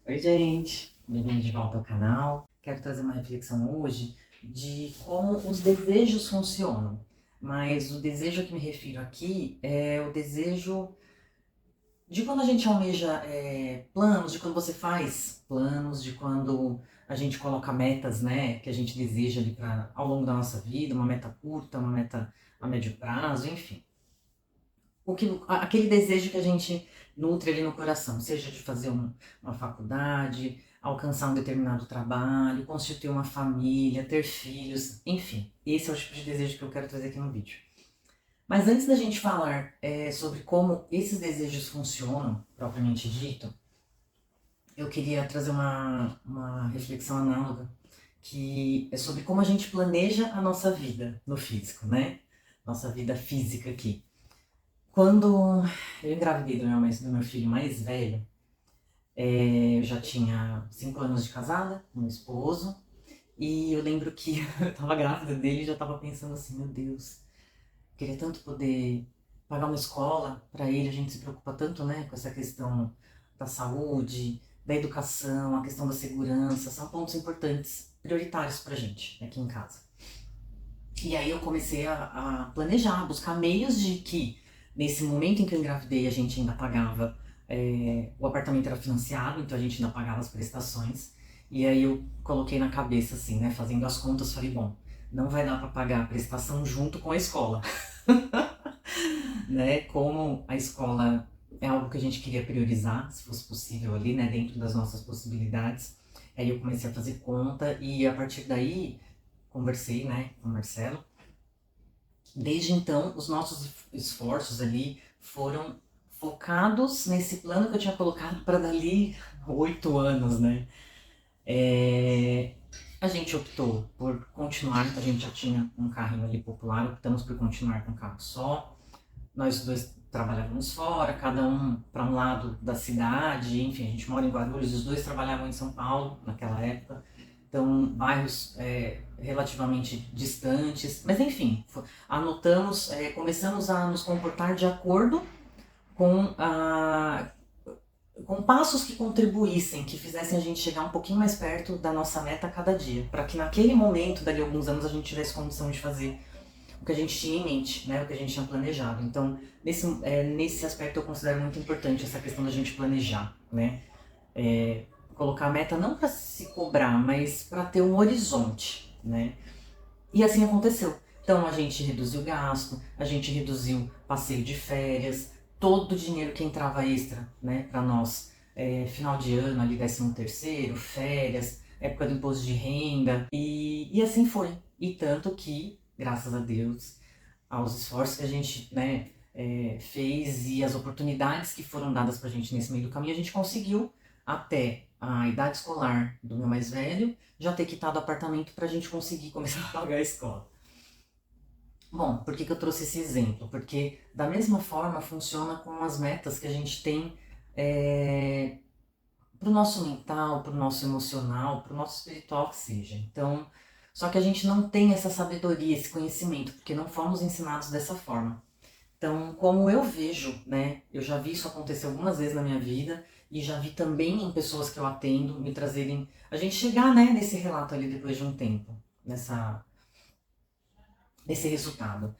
Oi, gente! Bem-vindo de volta ao canal. Quero trazer uma reflexão hoje de como os desejos funcionam. Mas o desejo a que me refiro aqui é o desejo de quando a gente almeja planos, de quando você faz planos, de quando a gente coloca metas, né, que a gente deseja ali ao longo da nossa vida, uma meta curta, uma meta a médio prazo, enfim. Aquele desejo que a gente nutre ali no coração, seja de fazer uma faculdade, alcançar um determinado trabalho, constituir uma família, ter filhos, enfim. Esse é o tipo de desejo que eu quero trazer aqui no vídeo. Mas antes da gente falar sobre como esses desejos funcionam, propriamente dito, eu queria trazer uma reflexão análoga, que é sobre como a gente planeja a nossa vida no físico, né? Nossa vida física aqui. Quando eu engravidei do meu filho mais velho, eu já tinha 5 anos de casada com meu esposo, e eu lembro que eu tava grávida dele e já tava pensando assim, meu Deus, queria tanto poder pagar uma escola para ele, a gente se preocupa tanto, né, com essa questão da saúde, da educação, a questão da segurança, são pontos importantes, prioritários pra gente aqui em casa. E aí eu comecei a planejar, buscar meios de que, nesse momento em que eu engravidei, a gente ainda pagava, o apartamento era financiado, então a gente ainda pagava as prestações. E aí eu coloquei na cabeça, assim, né, fazendo as contas, falei, bom, não vai dar para pagar a prestação junto com a escola, né? Como a escola é algo que a gente queria priorizar, se fosse possível ali, né, dentro das nossas possibilidades. Aí eu comecei a fazer conta e a partir daí conversei, né, com o Marcelo. Desde então, os nossos esforços ali foram focados nesse plano que eu tinha colocado para dali 8 anos, né? É, a gente optou por continuar, a gente já tinha um carrinho ali popular, optamos por continuar com um carro só. Nós dois trabalhávamos fora, cada um para um lado da cidade, enfim, a gente mora em Guarulhos, os dois trabalhavam em São Paulo naquela época, então bairros relativamente distantes, mas enfim, anotamos, começamos a nos comportar de acordo com, com passos que contribuíssem, que fizessem a gente chegar um pouquinho mais perto da nossa meta a cada dia, para que naquele momento, dali a alguns anos, a gente tivesse condição de fazer o que a gente tinha em mente, né, o que a gente tinha planejado. Então, nesse aspecto eu considero muito importante essa questão da gente planejar, né, colocar a meta não para se cobrar, mas para ter um horizonte, né. E assim aconteceu. Então a gente reduziu o gasto, a gente reduziu passeio de férias, todo o dinheiro que entrava extra, né, para nós, final de ano, ali 13º, férias, época do imposto de renda, e assim foi. E tanto que, graças a Deus, aos esforços que a gente, né, fez e as oportunidades que foram dadas pra gente nesse meio do caminho, a gente conseguiu, até a idade escolar do meu mais velho, já ter quitado o apartamento pra gente conseguir começar a pagar a escola. Bom, por que eu trouxe esse exemplo? Porque da mesma forma funciona com as metas que a gente tem para o nosso mental, para o nosso emocional, para o nosso espiritual que seja. Então, só que a gente não tem essa sabedoria, esse conhecimento, porque não fomos ensinados dessa forma. Então, como eu vejo, né, eu já vi isso acontecer algumas vezes na minha vida e já vi também em pessoas que eu atendo me trazerem, a gente chegar, né, nesse relato ali depois de um tempo, nesse resultado.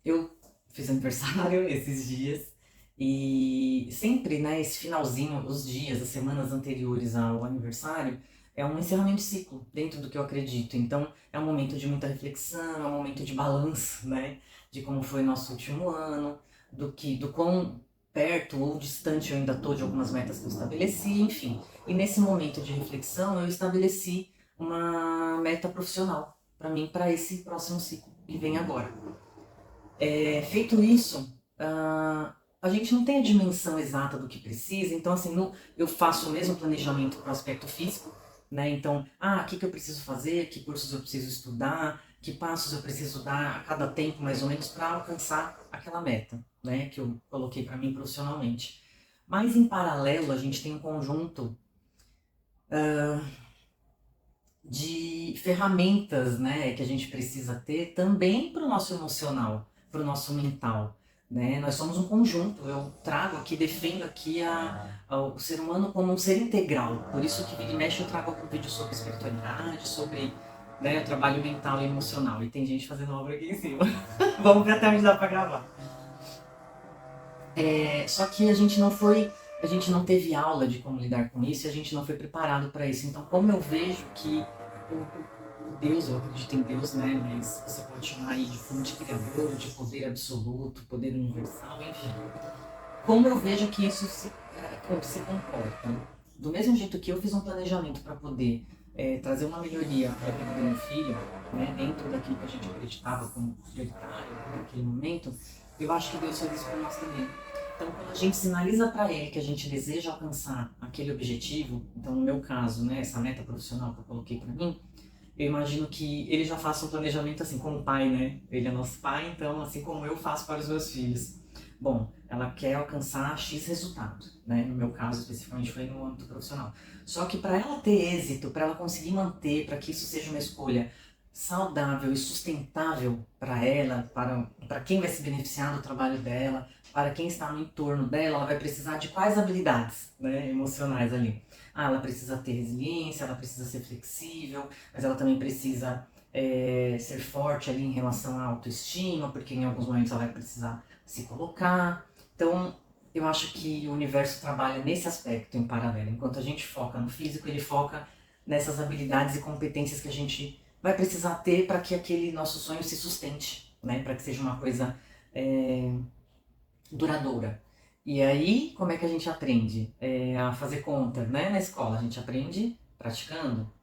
Eu fiz aniversário esses dias e sempre, né, esse finalzinho, os dias, as semanas anteriores ao aniversário, é um encerramento de ciclo dentro do que eu acredito. Então, é um momento de muita reflexão, é um momento de balanço, né, de como foi nosso último ano, do quão perto ou distante eu ainda estou de algumas metas que eu estabeleci, enfim. E nesse momento de reflexão, eu estabeleci uma meta profissional para mim, para esse próximo ciclo que vem agora. Feito isso, a gente não tem a dimensão exata do que precisa, então assim, eu faço o mesmo planejamento para o aspecto físico, né? Então, o que eu preciso fazer, que cursos eu preciso estudar, que passos eu preciso dar a cada tempo, mais ou menos, para alcançar aquela meta, né? Que eu coloquei para mim profissionalmente. Mas em paralelo, a gente tem um conjunto de ferramentas, né, que a gente precisa ter também para o nosso emocional, para o nosso mental. né? Nós somos um conjunto. Eu trago aqui, defendo aqui o ser humano como um ser integral. Por isso que vira e mexe eu trago algum vídeo sobre espiritualidade, sobre, né, o trabalho mental e emocional. E tem gente fazendo obra aqui em cima. Vamos ver até onde dá pra gravar. Só que a gente não teve aula de como lidar com isso e a gente não foi preparado para isso. Então, como eu vejo que o Deus, eu acredito em Deus, né? Mas você pode chamar aí de fonte criador, de poder absoluto, poder universal, enfim. Como eu vejo que isso se comporta. Do mesmo jeito que eu fiz um planejamento para poder trazer uma melhoria para a vida do meu filho, né, dentro daquilo que a gente acreditava como prioritário naquele momento, eu acho que Deus faz isso para nós também. Então, quando a gente sinaliza para ele que a gente deseja alcançar aquele objetivo, então no meu caso, né, essa meta profissional que eu coloquei para mim, eu imagino que ele já faça um planejamento assim como pai, né? Ele é nosso pai, então assim como eu faço para os meus filhos. Bom, ela quer alcançar X resultado, né? No meu caso, especificamente, foi no âmbito profissional. Só que para ela ter êxito, para ela conseguir manter, para que isso seja uma escolha saudável e sustentável para ela, para quem vai se beneficiar do trabalho dela, para quem está no entorno dela, ela vai precisar de quais habilidades, né, emocionais ali? Ah, ela precisa ter resiliência, ela precisa ser flexível, mas ela também precisa ser forte ali em relação à autoestima, porque em alguns momentos ela vai precisar se colocar. Então, eu acho que o universo trabalha nesse aspecto em paralelo. Enquanto a gente foca no físico, ele foca nessas habilidades e competências que a gente vai precisar ter para que aquele nosso sonho se sustente, né? Para que seja uma coisa duradoura. E aí, como é que a gente aprende a fazer conta, né? Na escola, a gente aprende praticando,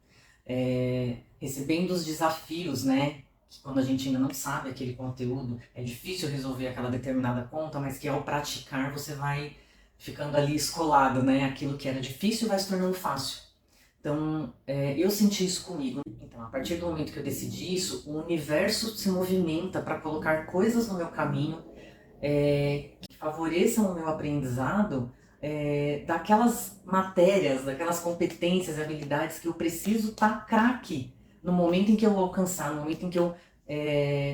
recebendo os desafios, né? Que quando a gente ainda não sabe aquele conteúdo, é difícil resolver aquela determinada conta, mas que ao praticar você vai ficando ali escolado, né? Aquilo que era difícil vai se tornando fácil. Então, eu senti isso comigo. Então, a partir do momento que eu decidi isso, o universo se movimenta para colocar coisas no meu caminho que favoreçam o meu aprendizado daquelas matérias, daquelas competências, habilidades que eu preciso estar craque no momento em que eu alcançar, no momento em que eu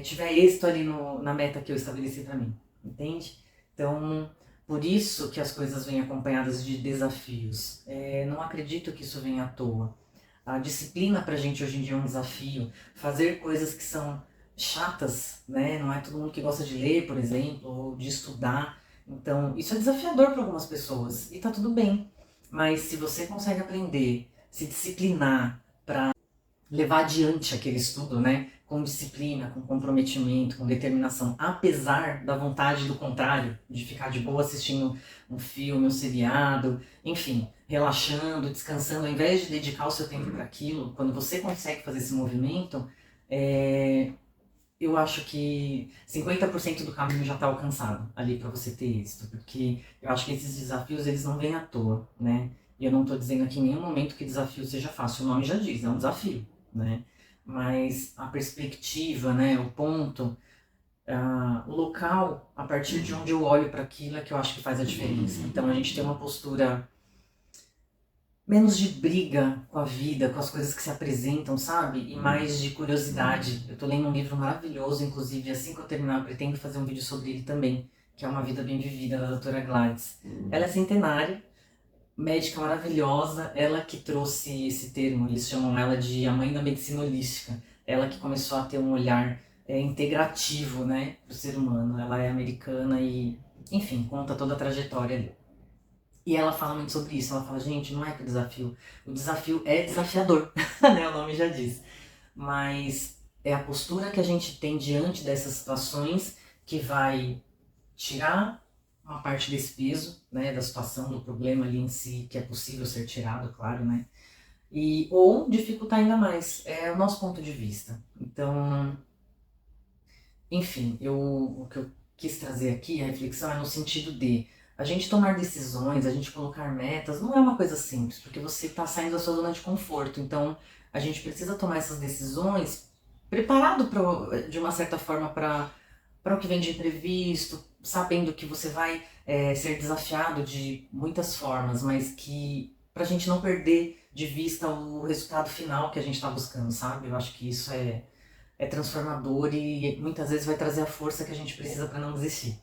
tiver êxito ali na meta que eu estabeleci para mim, entende? Então, por isso que as coisas vêm acompanhadas de desafios. Não acredito que isso venha à toa. A disciplina pra gente hoje em dia é um desafio. Fazer coisas que são chatas, né? Não é todo mundo que gosta de ler, por exemplo, ou de estudar. Então, isso é desafiador para algumas pessoas e tá tudo bem. Mas se você consegue aprender, se disciplinar para levar adiante aquele estudo, né? Com disciplina, com comprometimento, com determinação, apesar da vontade do contrário, de ficar de boa assistindo um filme, um seriado, enfim, relaxando, descansando, ao invés de dedicar o seu tempo para aquilo, quando você consegue fazer esse movimento, eu acho que 50% do caminho já está alcançado ali para você ter êxito, porque eu acho que esses desafios eles não vêm à toa, né? E eu não estou dizendo aqui em nenhum momento que desafio seja fácil, o nome já diz, é um desafio, né? Mas a perspectiva, né, o ponto, o local a partir de onde eu olho para aquilo é que eu acho que faz a diferença. Então a gente tem uma postura menos de briga com a vida, com as coisas que se apresentam, sabe? E mais de curiosidade. Eu tô lendo um livro maravilhoso, inclusive, assim que eu terminar, eu pretendo fazer um vídeo sobre ele também, que é Uma Vida Bem Vivida, da doutora Gladys. Ela é centenária, médica maravilhosa, ela que trouxe esse termo, eles chamam ela de a mãe da medicina holística. Ela que começou a ter um olhar integrativo, né, pro ser humano. Ela é americana e, enfim, conta toda a trajetória ali. E ela fala muito sobre isso. Ela fala, gente, não é que o desafio é desafiador, né? O nome já diz. Mas é a postura que a gente tem diante dessas situações que vai tirar uma parte desse peso, né? Da situação, do problema ali em si, que é possível ser tirado, claro, né? Ou dificultar ainda mais. É o nosso ponto de vista. Então, enfim, o que eu quis trazer aqui, a reflexão é no sentido de a gente tomar decisões, a gente colocar metas, não é uma coisa simples, porque você está saindo da sua zona de conforto. Então, a gente precisa tomar essas decisões preparado de uma certa forma para o que vem de imprevisto, sabendo que você vai ser desafiado de muitas formas, mas que para a gente não perder de vista o resultado final que a gente está buscando, sabe? Eu acho que isso é transformador e muitas vezes vai trazer a força que a gente precisa para não desistir.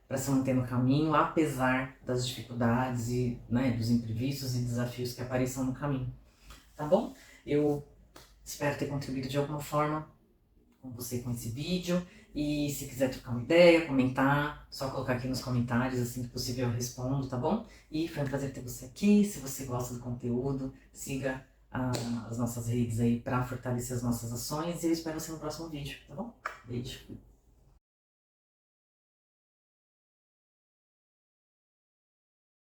para se manter no caminho, apesar das dificuldades e, né, dos imprevistos e desafios que apareçam no caminho. Tá bom? Eu espero ter contribuído de alguma forma com você com esse vídeo. E se quiser trocar uma ideia, comentar, só colocar aqui nos comentários, assim que possível eu respondo, tá bom? E foi um prazer ter você aqui. Se você gosta do conteúdo, siga as nossas redes aí para fortalecer as nossas ações. E eu espero você no próximo vídeo, tá bom? Beijo.